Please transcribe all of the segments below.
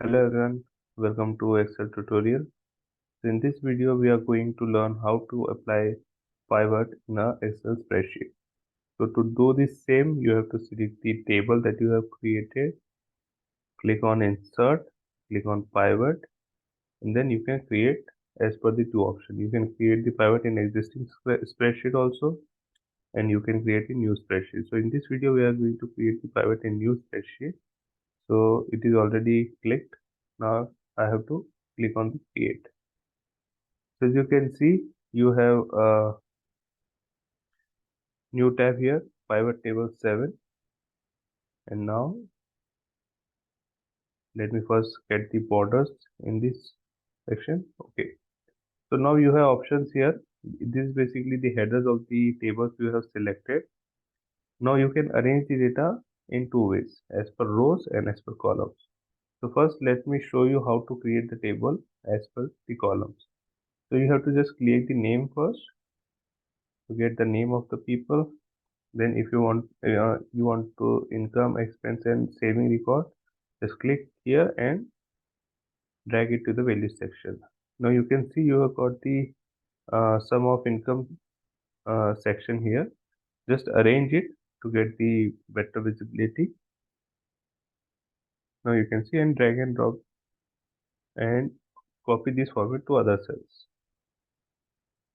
Hello everyone, welcome to Excel tutorial. So in this video we are going to learn how to apply pivot in a Excel spreadsheet. So to do this same, you have to select the table that you have created, click on insert, click on pivot, and then you can create as per the two options. You can create the pivot in existing spreadsheet also, and you can create a new spreadsheet. So in this video we are going to create the pivot in new spreadsheet. So it is already clicked. Now I have to click on the create. So as you can see, you have a new tab here, pivot table 7. And now let me first get the borders in this section. Okay. So now you have options here. This is basically the headers of the tables you have selected. Now you can arrange the data in two ways, as per rows and as per columns. So first let me show you how to create the table as per the columns. So you have to just create the name first to get the name of the people. Then if you want to income, expense and saving record, just click here and drag it to the value section. Now you can see you have got the sum of income section here. Just arrange it to get the better visibility. Now you can see and drag and drop and copy this format to other cells.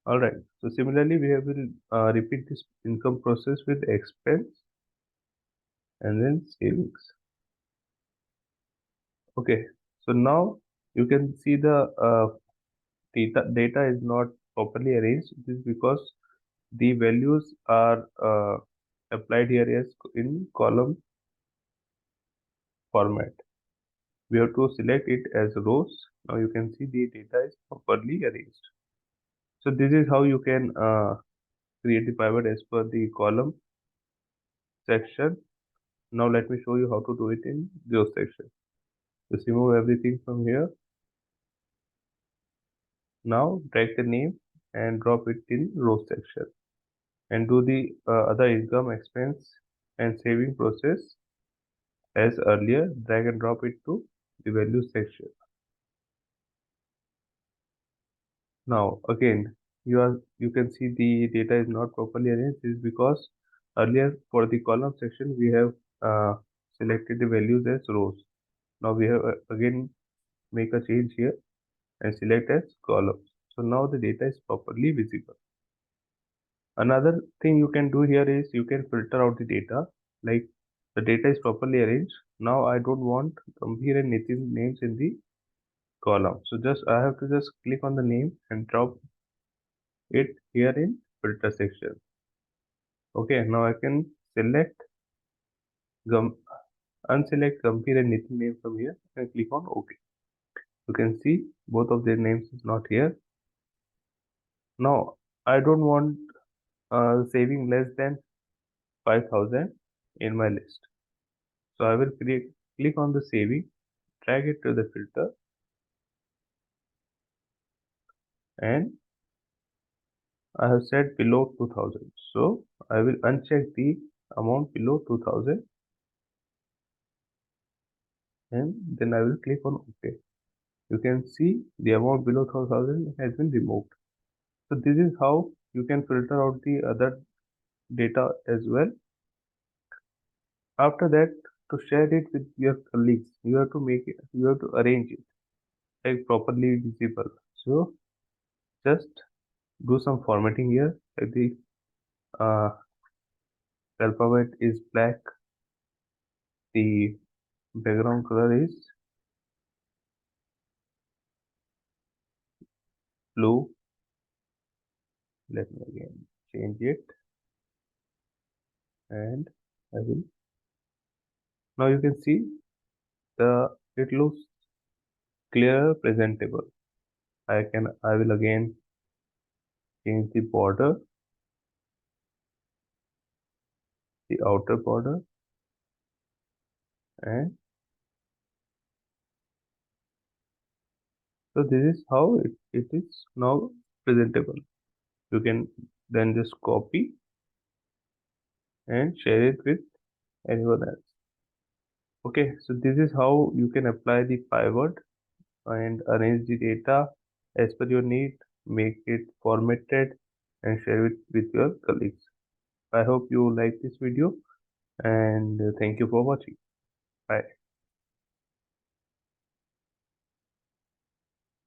Alright, so similarly we will repeat this income process with expense and then savings. Okay, so now you can see the data is not properly arranged. This is because the values are applied here as in column format. We have to select it as rows. Now you can see the data is properly arranged. So this is how you can create the pivot as per the column section. Now let me show you how to do it in row section. Just remove everything from here. Now drag the name and drop it in row section and do the other income, expense and saving process as earlier. Drag and drop it to the value section. Now again you can see the data is not properly arranged. This is because earlier for the column section we have selected the values as rows. Now we have again make a change here and select as columns. So now the data is properly visible. Another thing you can do here is you can filter out the data. Like the data is properly arranged. Now I don't want Gambhir and Nitin names in the column. So I have to just click on the name and drop it here in filter section. Okay, now I can select unselect Gambhir and Nitin name from here and click on OK. You can see both of their names is not here. Now I don't want saving less than 5,000 in my list. So I will click on the saving, drag it to the filter and I have set below 2000. So I will uncheck the amount below 2000 and then I will click on OK. You can see the amount below 2000 has been removed. So this is how you can filter out the other data as well. After that, to share it with your colleagues, you have to arrange it like properly visible. So just do some formatting here. Like the uh, alphabet is black, the background color is blue. Let me again change it and I will. Now you can see it looks clear, presentable. I will again change the border, the outer border, and so this is how it is now presentable. You can then just copy and share it with anyone else. Okay, so this is how you can apply the pivot and arrange the data as per your need, make it formatted and share it with your colleagues. I hope you like this video and thank you for watching. Bye.